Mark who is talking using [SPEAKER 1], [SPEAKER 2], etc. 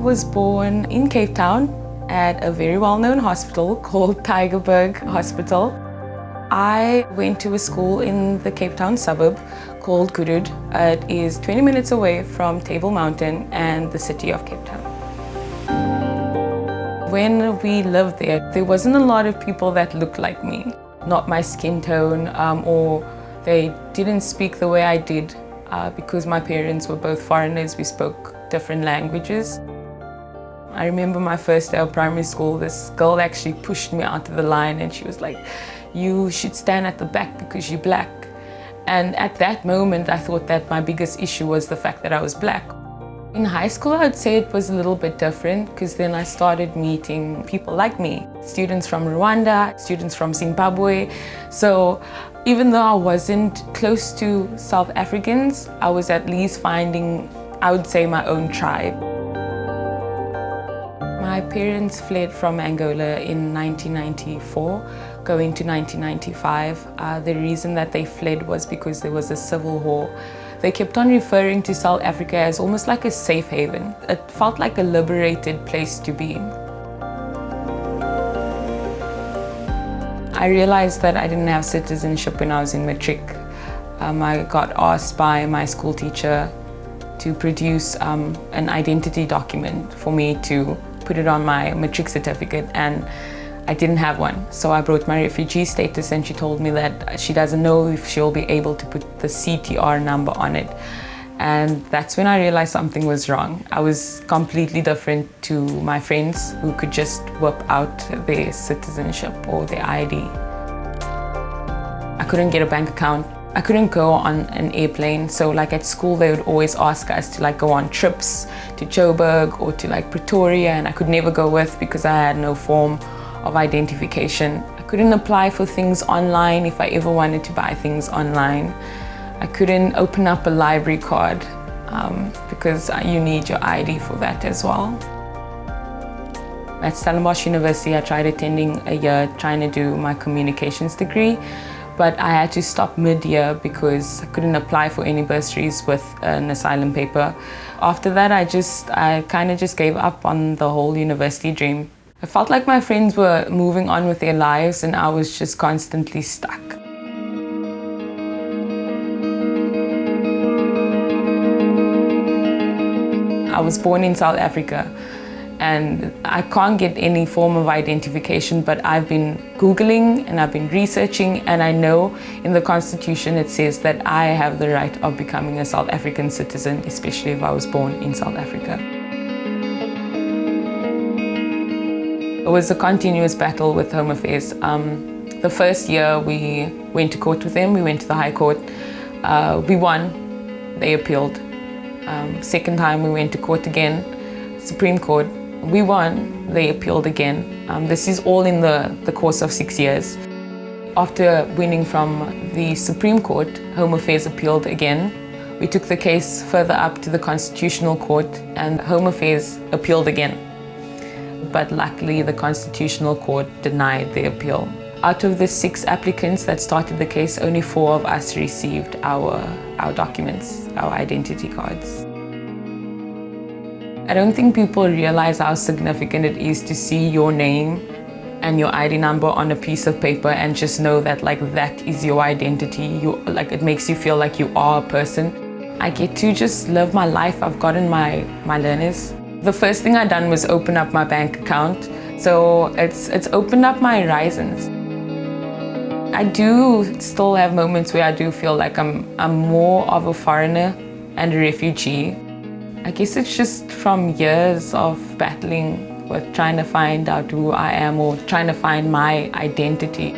[SPEAKER 1] was born in Cape Town at a very well-known hospital called Tygerberg Hospital. I went to a school in the Cape Town suburb called Gurud. It is 20 minutes away from Table Mountain and the city of Cape Town. When we lived there wasn't a lot of people that looked like me. Not my skin tone, or they didn't speak the way I did because my parents were both foreigners. We spoke different languages. I remember my first day of primary school, this girl actually pushed me out of the line and she was like, "You should stand at the back because you're black." And at that moment, I thought that my biggest issue was the fact that I was black. In high school, I would say it was a little bit different because then I started meeting people like me, students from Rwanda, students from Zimbabwe. So even though I wasn't close to South Africans, I was at least finding, I would say, my own tribe. My parents fled from Angola in 1994, going to 1995. The reason that they fled was because there was a civil war. They kept on referring to South Africa as almost like a safe haven. It felt like a liberated place to be. I realized that I didn't have citizenship when I was in matric. I got asked by my school teacher to produce an identity document for me to put it on my matric certificate, and I didn't have one. So I brought my refugee status and she told me that she doesn't know if she'll be able to put the CTR number on it. And that's when I realized something was wrong. I was completely different to my friends who could just whip out their citizenship or their ID. I couldn't get a bank account. I couldn't go on an airplane. So like at school, they would always ask us to like go on trips to Joburg or to like Pretoria, and I could never go with because I had no form of identification. I couldn't apply for things online if I ever wanted to buy things online. I couldn't open up a library card because you need your ID for that as well. At Stellenbosch University, I tried attending a year trying to do my communications degree, but I had to stop mid-year because I couldn't apply for any bursaries with an asylum paper. After that, I kind of just gave up on the whole university dream. I felt like my friends were moving on with their lives and I was just constantly stuck. I was born in South Africa and I can't get any form of identification, but I've been Googling and I've been researching, and I know in the Constitution it says that I have the right of becoming a South African citizen, especially if I was born in South Africa. It was a continuous battle with Home Affairs. The first year we went to court with them, we went to the High Court. We won, they appealed. Second time we went to court again, Supreme Court. We won, they appealed again. This is all in the course of 6 years. After winning from the Supreme Court, Home Affairs appealed again. We took the case further up to the Constitutional Court and Home Affairs appealed again. But luckily the Constitutional Court denied the appeal. Out of the 6 applicants that started the case, only 4 of us received our documents, our identity cards. I don't think people realize how significant it is to see your name and your ID number on a piece of paper and just know that like that is your identity. It makes you feel like you are a person. I get to just live my life. I've gotten my learners. The first thing I done was open up my bank account. So it's opened up my horizons. I do still have moments where I do feel like I'm more of a foreigner and a refugee. I guess it's just from years of battling with trying to find out who I am or trying to find my identity.